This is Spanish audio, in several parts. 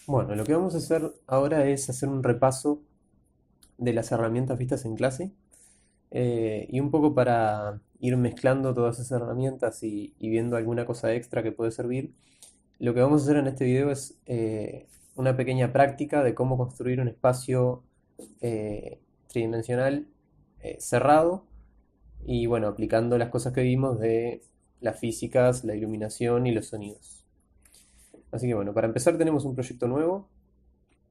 Bueno, lo que vamos a hacer ahora es hacer un repaso de las herramientas vistas en clase y un poco para ir mezclando todas esas herramientas y viendo alguna cosa extra que puede servir. Lo que vamos a hacer en este video es una pequeña práctica de cómo construir un espacio tridimensional cerrado y bueno, aplicando las cosas que vimos de las físicas, la iluminación y los sonidos. Así que bueno, para empezar tenemos un proyecto nuevo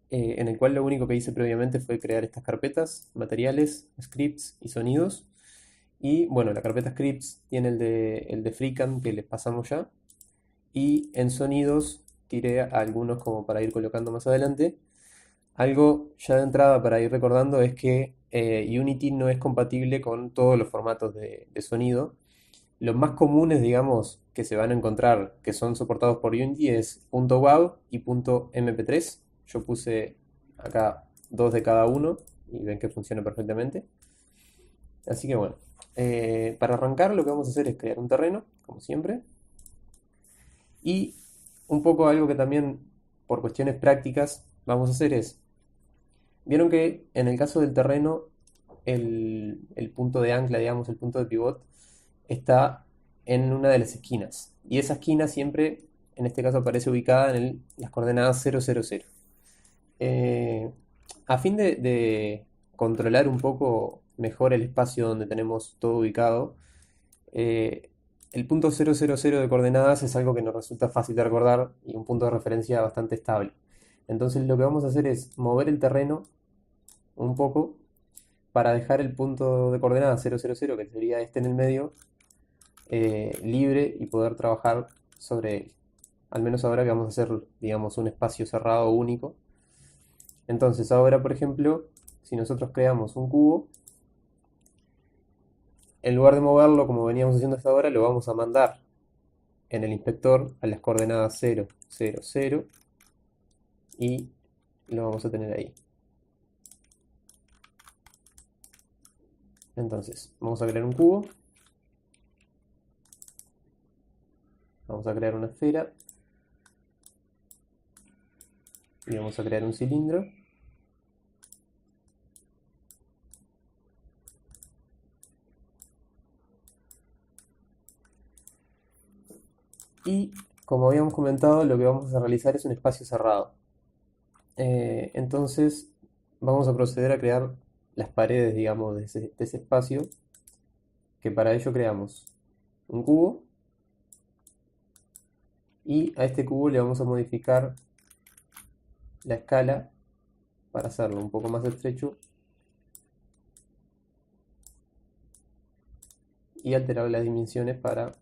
en el cual lo único que hice previamente fue crear estas carpetas, materiales, scripts y sonidos. Y bueno, la carpeta scripts tiene el de FreeCAM que les pasamos ya. Y en sonidos tiré algunos como para ir colocando más adelante. Algo ya de entrada para ir recordando es que Unity no es compatible con todos los formatos de sonido. Los más comunes, digamos, que se van a encontrar que son soportados por Unity es .wav y .mp3. Yo puse acá dos de cada uno y ven que funciona perfectamente. Así que bueno, para arrancar lo que vamos a hacer es crear un terreno, como siempre. Y un poco algo que también por cuestiones prácticas vamos a hacer es, vieron que en el caso del terreno el punto de ancla, digamos, el punto de pivot, está en una de las esquinas. Y esa esquina siempre, en este caso, aparece ubicada en las coordenadas 0, 0, 0. Eh, a fin de controlar un poco mejor el espacio donde tenemos todo ubicado, eh, el punto 0, 0, 0 de coordenadas es algo que nos resulta fácil de recordar y un punto de referencia bastante estable. Entonces lo que vamos a hacer es mover el terreno un poco para dejar el punto de coordenadas 0, 0, 0, que sería este en el medio, libre y poder trabajar sobre él. Al menos ahora que vamos a hacer, digamos, un espacio cerrado único. Entonces ahora, por ejemplo, si nosotros creamos un cubo, en lugar de moverlo como veníamos haciendo hasta ahora, lo vamos a mandar en el inspector a las coordenadas 0, 0, 0 y lo vamos a tener ahí. Entonces, vamos a crear un cubo, vamos a crear una esfera y vamos a crear un cilindro. Y como habíamos comentado, lo que vamos a realizar es un espacio cerrado. Entonces, vamos a proceder a crear las paredes, digamos, de ese espacio, que para ello creamos un cubo y a este cubo le vamos a modificar la escala para hacerlo un poco más estrecho y alterar las dimensiones para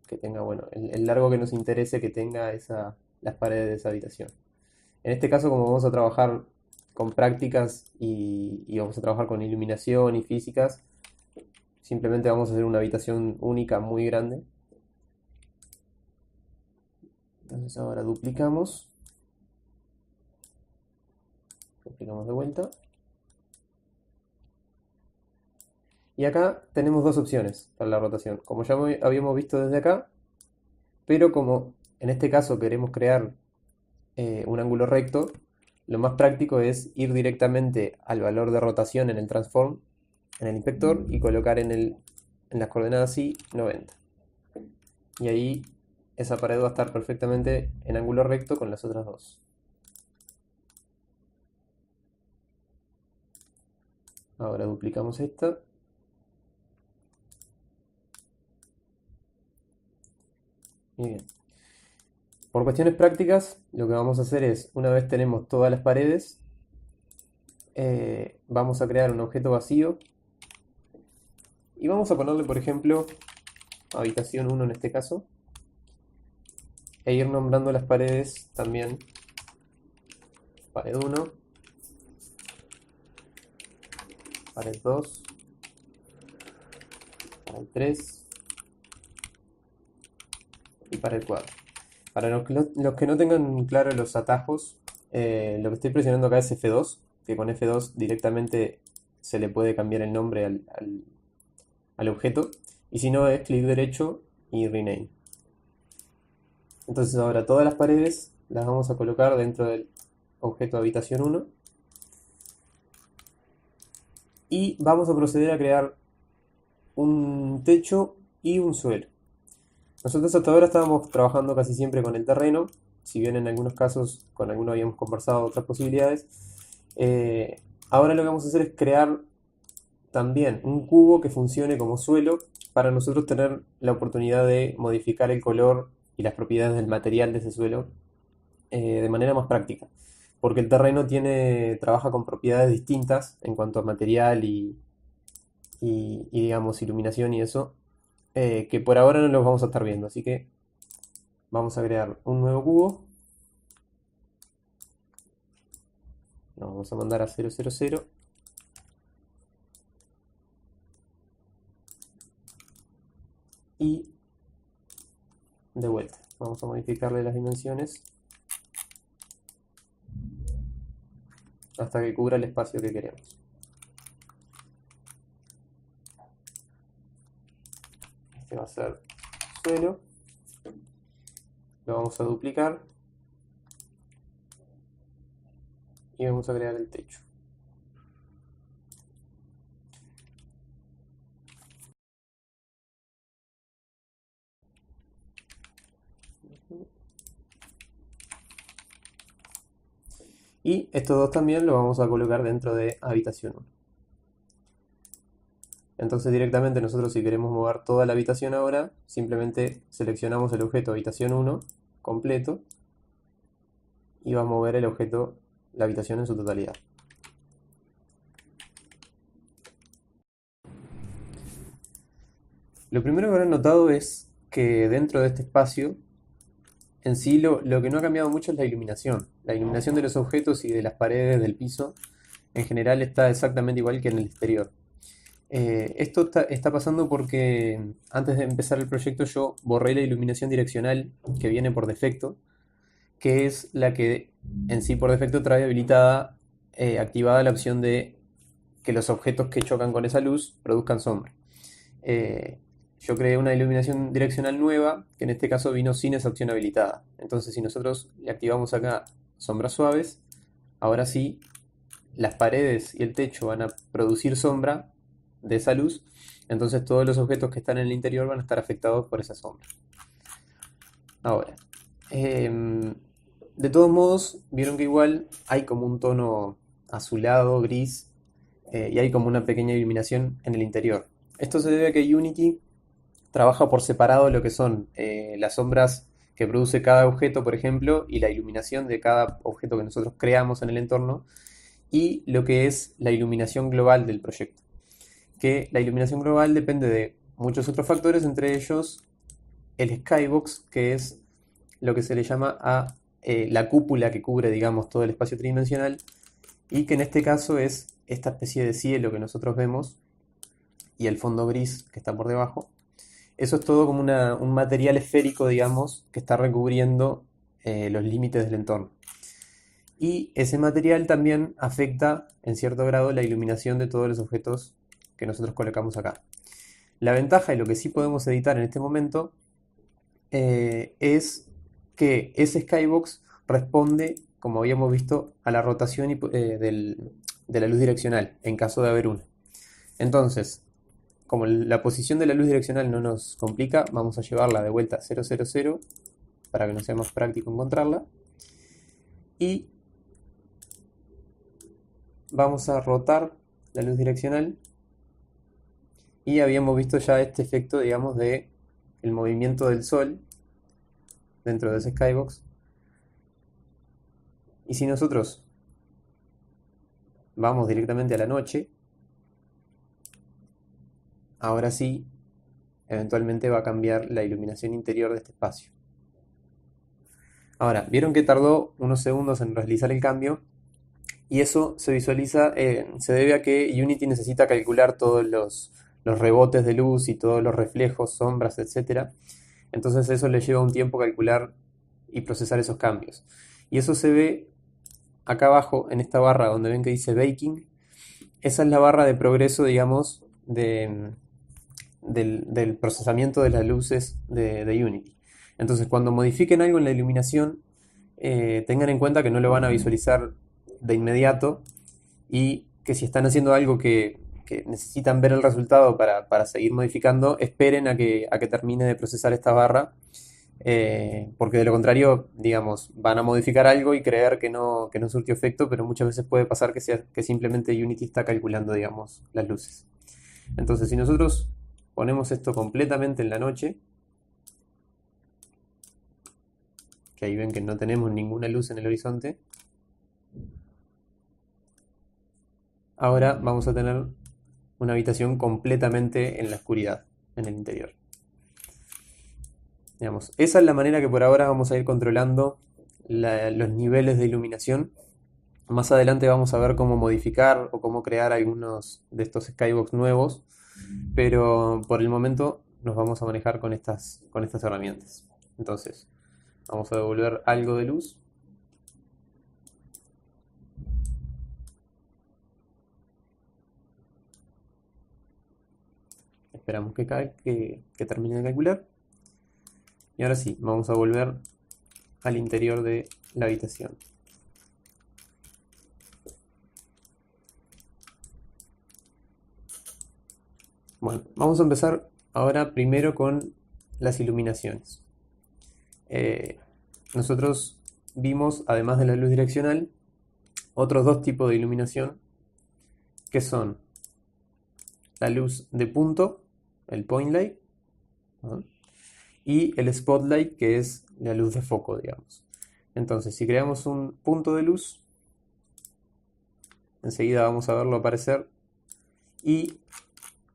que tenga, bueno, el largo que nos interese que tenga las paredes de esa habitación. En este caso, como vamos a trabajar con prácticas y vamos a trabajar con iluminación y físicas, simplemente vamos a hacer una habitación única muy grande. Entonces ahora duplicamos de vuelta. Y acá tenemos dos opciones para la rotación. Como ya habíamos visto desde acá, pero como en este caso queremos crear un ángulo recto, lo más práctico es ir directamente al valor de rotación en el transform, en el inspector, y colocar en las coordenadas y 90. Y ahí esa pared va a estar perfectamente en ángulo recto con las otras dos. Ahora duplicamos esta. Y bien. Por cuestiones prácticas, lo que vamos a hacer es, una vez tenemos todas las paredes, vamos a crear un objeto vacío y vamos a ponerle, por ejemplo, habitación 1 en este caso, e ir nombrando las paredes también, pared 1, pared 2, pared 3 y pared 4. Para los que no tengan claro los atajos, lo que estoy presionando acá es F2, que con F2 directamente se le puede cambiar el nombre al objeto, y si no es clic derecho y rename. Entonces ahora todas las paredes las vamos a colocar dentro del objeto de habitación 1 y vamos a proceder a crear un techo y un suelo. Nosotros hasta ahora estábamos trabajando casi siempre con el terreno, si bien en algunos casos con algunos habíamos conversado otras posibilidades. Ahora lo que vamos a hacer es crear también un cubo que funcione como suelo para nosotros tener la oportunidad de modificar el color y las propiedades del material de ese suelo de manera más práctica. Porque el terreno trabaja con propiedades distintas en cuanto a material y, digamos, iluminación y eso, que por ahora no los vamos a estar viendo. Así que vamos a crear un nuevo cubo. Lo vamos a mandar a 000. Y de vuelta, vamos a modificarle las dimensiones hasta que cubra el espacio que queremos. Este va a ser suelo. Lo vamos a duplicar y vamos a crear el techo. Y estos dos también los vamos a colocar dentro de habitación 1. Entonces directamente nosotros, si queremos mover toda la habitación ahora, simplemente seleccionamos el objeto habitación 1 completo y va a mover el objeto, la habitación en su totalidad. Lo primero que habrán notado es que dentro de este espacio, en sí lo que no ha cambiado mucho es la iluminación. La iluminación de los objetos y de las paredes del piso en general está exactamente igual que en el exterior. Esto está pasando porque antes de empezar el proyecto yo borré la iluminación direccional que viene por defecto, que es la que en sí por defecto trae habilitada, activada la opción de que los objetos que chocan con esa luz produzcan sombra. Yo creé una iluminación direccional nueva, que en este caso vino sin esa opción habilitada. Entonces si nosotros le activamos acá sombras suaves, ahora sí las paredes y el techo van a producir sombra de esa luz, entonces todos los objetos que están en el interior van a estar afectados por esa sombra. Ahora, de todos modos, vieron que igual hay como un tono azulado, gris, y hay como una pequeña iluminación en el interior. Esto se debe a que Unity trabaja por separado lo que son las sombras que produce cada objeto, por ejemplo, y la iluminación de cada objeto que nosotros creamos en el entorno, y lo que es la iluminación global del proyecto. Que la iluminación global depende de muchos otros factores, entre ellos el skybox, que es lo que se le llama a la cúpula que cubre, digamos, todo el espacio tridimensional, y que en este caso es esta especie de cielo que nosotros vemos y el fondo gris que está por debajo. Eso es todo como un material esférico, digamos, que está recubriendo los límites del entorno. Y ese material también afecta en cierto grado la iluminación de todos los objetos que nosotros colocamos acá. La ventaja y lo que sí podemos editar en este momento es que ese skybox responde, como habíamos visto, a la rotación de la luz direccional, en caso de haber una. Entonces, como la posición de la luz direccional no nos complica, vamos a llevarla de vuelta a 000 para que nos sea más práctico encontrarla. Y vamos a rotar la luz direccional. Y habíamos visto ya este efecto, digamos, de el movimiento del sol dentro de ese skybox. Y si nosotros vamos directamente a la noche, ahora sí, eventualmente va a cambiar la iluminación interior de este espacio. Ahora, vieron que tardó unos segundos en realizar el cambio, y eso se visualiza, se debe a que Unity necesita calcular todos los rebotes de luz y todos los reflejos, sombras, etc. Entonces eso le lleva un tiempo calcular y procesar esos cambios. Y eso se ve acá abajo en esta barra donde ven que dice Baking. Esa es la barra de progreso, digamos, del procesamiento de las luces de Unity. Entonces cuando modifiquen algo en la iluminación, tengan en cuenta que no lo van a visualizar de inmediato y que si están haciendo algo que necesitan ver el resultado para seguir modificando, esperen a que termine de procesar esta barra, porque de lo contrario, digamos, van a modificar algo y creer que no surtió efecto, pero muchas veces puede pasar que simplemente Unity está calculando, digamos, las luces. Entonces, si nosotros ponemos esto completamente en la noche, que ahí ven que no tenemos ninguna luz en el horizonte, ahora vamos a tener una habitación completamente en la oscuridad, en el interior. Digamos, esa es la manera que por ahora vamos a ir controlando los niveles de iluminación. Más adelante vamos a ver cómo modificar o cómo crear algunos de estos skybox nuevos, pero por el momento nos vamos a manejar con estas herramientas. Entonces, vamos a devolver algo de luz. Esperamos que termine de calcular. Y ahora sí, vamos a volver al interior de la habitación. Bueno, vamos a empezar ahora primero con las iluminaciones. Nosotros vimos, además de la luz direccional, otros dos tipos de iluminación, que son la luz de punto, el point light, ¿no? Y el spotlight, que es la luz de foco, digamos. Entonces, si creamos un punto de luz, enseguida vamos a verlo aparecer. Y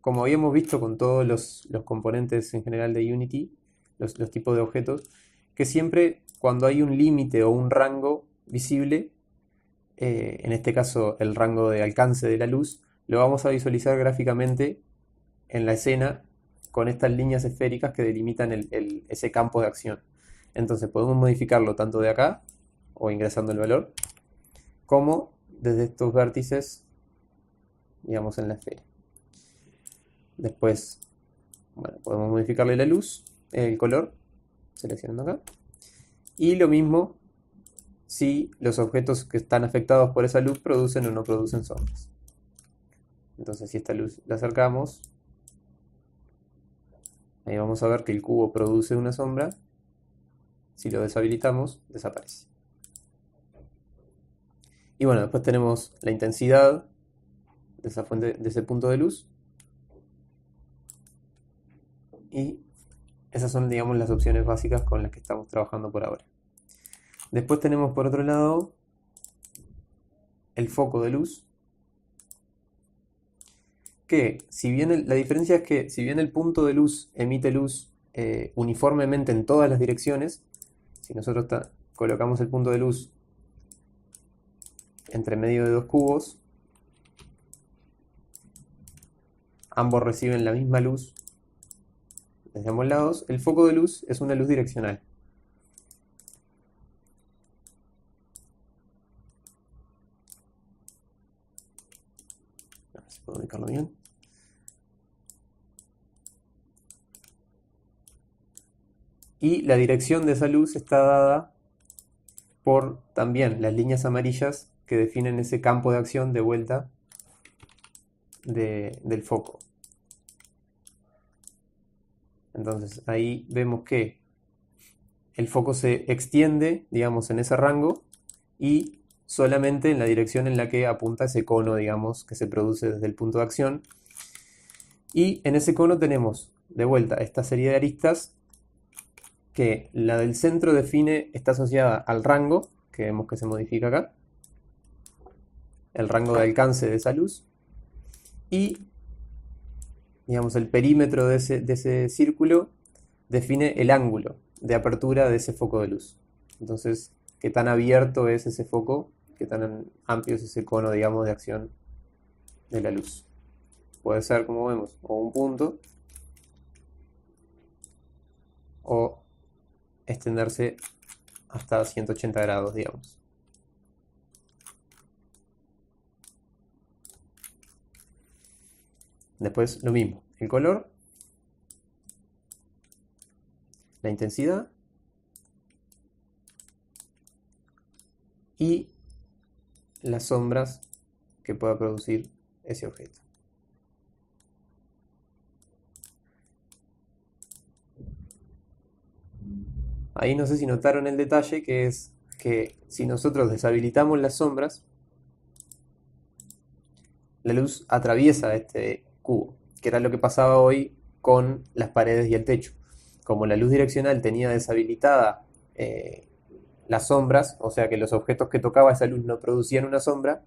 como habíamos visto con todos los componentes en general de Unity, los tipos de objetos, que siempre cuando hay un límite o un rango visible, en este caso el rango de alcance de la luz, lo vamos a visualizar gráficamente en la escena con estas líneas esféricas que delimitan ese campo de acción. Entonces podemos modificarlo tanto de acá, o ingresando el valor, como desde estos vértices, digamos, en la esfera. Después, bueno, podemos modificarle la luz, el color, seleccionando acá. Y lo mismo si los objetos que están afectados por esa luz producen o no producen sombras. Entonces, si esta luz la acercamos, ahí vamos a ver que el cubo produce una sombra. Si lo deshabilitamos, desaparece. Y bueno, después tenemos la intensidad de esa fuente, de ese punto de luz. Y esas son, digamos, las opciones básicas con las que estamos trabajando por ahora. Después tenemos por otro lado el foco de luz, que si bien la diferencia es que si bien el punto de luz emite luz uniformemente en todas las direcciones, si nosotros colocamos el punto de luz entre medio de dos cubos, ambos reciben la misma luz desde ambos lados, el foco de luz es una luz direccional. A ver si puedo ubicarlo bien. Y la dirección de esa luz está dada por también las líneas amarillas que definen ese campo de acción de vuelta del foco. Entonces ahí vemos que el foco se extiende, digamos, en ese rango y solamente en la dirección en la que apunta ese cono, digamos, que se produce desde el punto de acción. Y en ese cono tenemos de vuelta esta serie de aristas que la del centro está asociada al rango, que vemos que se modifica acá, el rango de alcance de esa luz, y digamos el perímetro de ese círculo define el ángulo de apertura de ese foco de luz. Entonces, qué tan abierto es ese foco, qué tan amplio es ese cono, digamos, de acción de la luz. Puede ser, como vemos, o un punto, o extenderse hasta 180 grados, digamos. Después lo mismo, el color, la intensidad y las sombras que pueda producir ese objeto. Ahí no sé si notaron el detalle, que es que si nosotros deshabilitamos las sombras, la luz atraviesa este cubo, que era lo que pasaba hoy con las paredes y el techo. Como la luz direccional tenía deshabilitada las sombras, o sea que los objetos que tocaba esa luz no producían una sombra,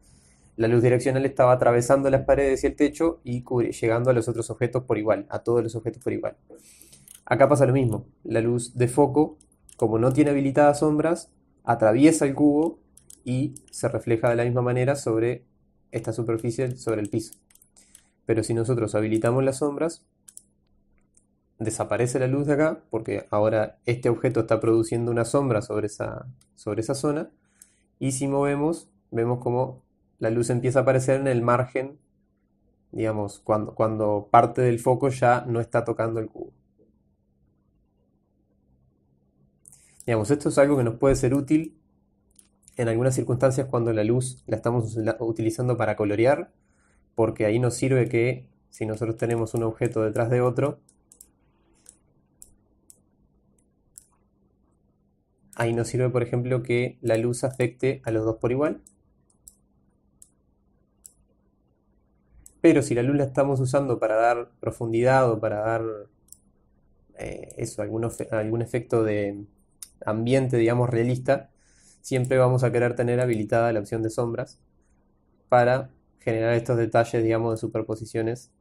la luz direccional estaba atravesando las paredes y el techo y llegando a los otros objetos por igual, a todos los objetos por igual. Acá pasa lo mismo, la luz de foco, como no tiene habilitadas sombras, atraviesa el cubo y se refleja de la misma manera sobre esta superficie, sobre el piso. Pero si nosotros habilitamos las sombras, desaparece la luz de acá, porque ahora este objeto está produciendo una sombra sobre esa zona, y si movemos, vemos como la luz empieza a aparecer en el margen, digamos, cuando parte del foco ya no está tocando el cubo. Digamos, esto es algo que nos puede ser útil en algunas circunstancias cuando la luz la estamos utilizando para colorear, porque ahí nos sirve que si nosotros tenemos un objeto detrás de otro, ahí nos sirve, por ejemplo, que la luz afecte a los dos por igual. Pero si la luz la estamos usando para dar profundidad o para dar algún efecto de ambiente, digamos, realista, siempre vamos a querer tener habilitada la opción de sombras para generar estos detalles, digamos, de superposiciones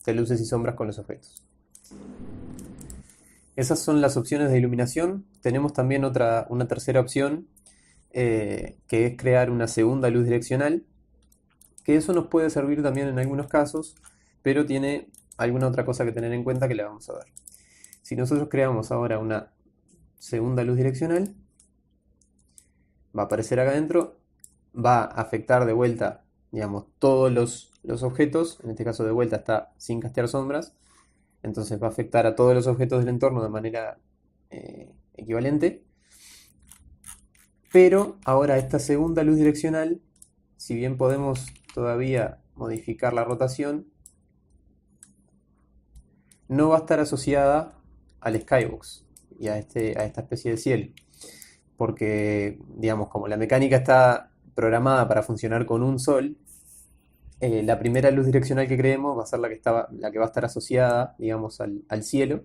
de luces y sombras con los objetos. Esas son las opciones de iluminación. Tenemos también una tercera opción, que es crear una segunda luz direccional, que eso nos puede servir también en algunos casos, pero tiene alguna otra cosa que tener en cuenta que le vamos a ver. Si nosotros creamos ahora una segunda luz direccional, va a aparecer acá adentro, va a afectar de vuelta, digamos, todos los objetos, en este caso de vuelta está sin castear sombras, entonces va a afectar a todos los objetos del entorno de manera equivalente, pero ahora esta segunda luz direccional, si bien podemos todavía modificar la rotación, no va a estar asociada al skybox y a esta especie de cielo, porque, digamos, como la mecánica está programada para funcionar con un sol, la primera luz direccional que creemos va a ser la que va a estar asociada, digamos, al cielo,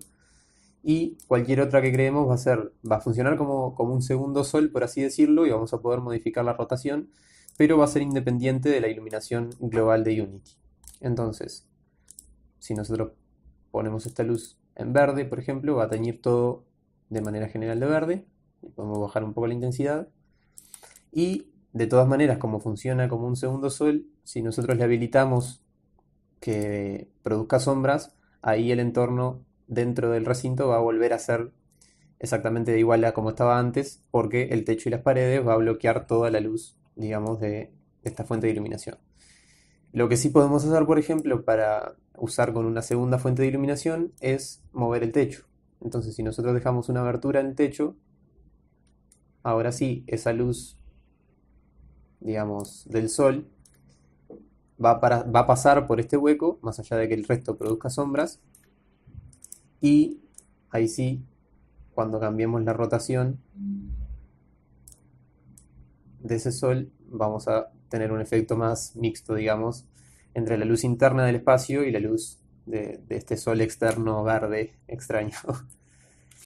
y cualquier otra que creemos va a funcionar como un segundo sol, por así decirlo, y vamos a poder modificar la rotación, pero va a ser independiente de la iluminación global de Unity. Entonces, si nosotros ponemos esta luz en verde, por ejemplo, va a teñir todo de manera general de verde, y podemos bajar un poco la intensidad, y de todas maneras, como funciona como un segundo sol, si nosotros le habilitamos que produzca sombras, ahí el entorno dentro del recinto va a volver a ser exactamente igual a como estaba antes, porque el techo y las paredes va a bloquear toda la luz, digamos, de esta fuente de iluminación. Lo que sí podemos hacer, por ejemplo, para usar con una segunda fuente de iluminación es mover el techo. Entonces, si nosotros dejamos una abertura en el techo, ahora sí, esa luz, digamos, del sol va a pasar por este hueco, más allá de que el resto produzca sombras, y ahí sí, cuando cambiemos la rotación de ese sol, vamos a tener un efecto más mixto, digamos, entre la luz interna del espacio y la luz de este sol externo verde extraño.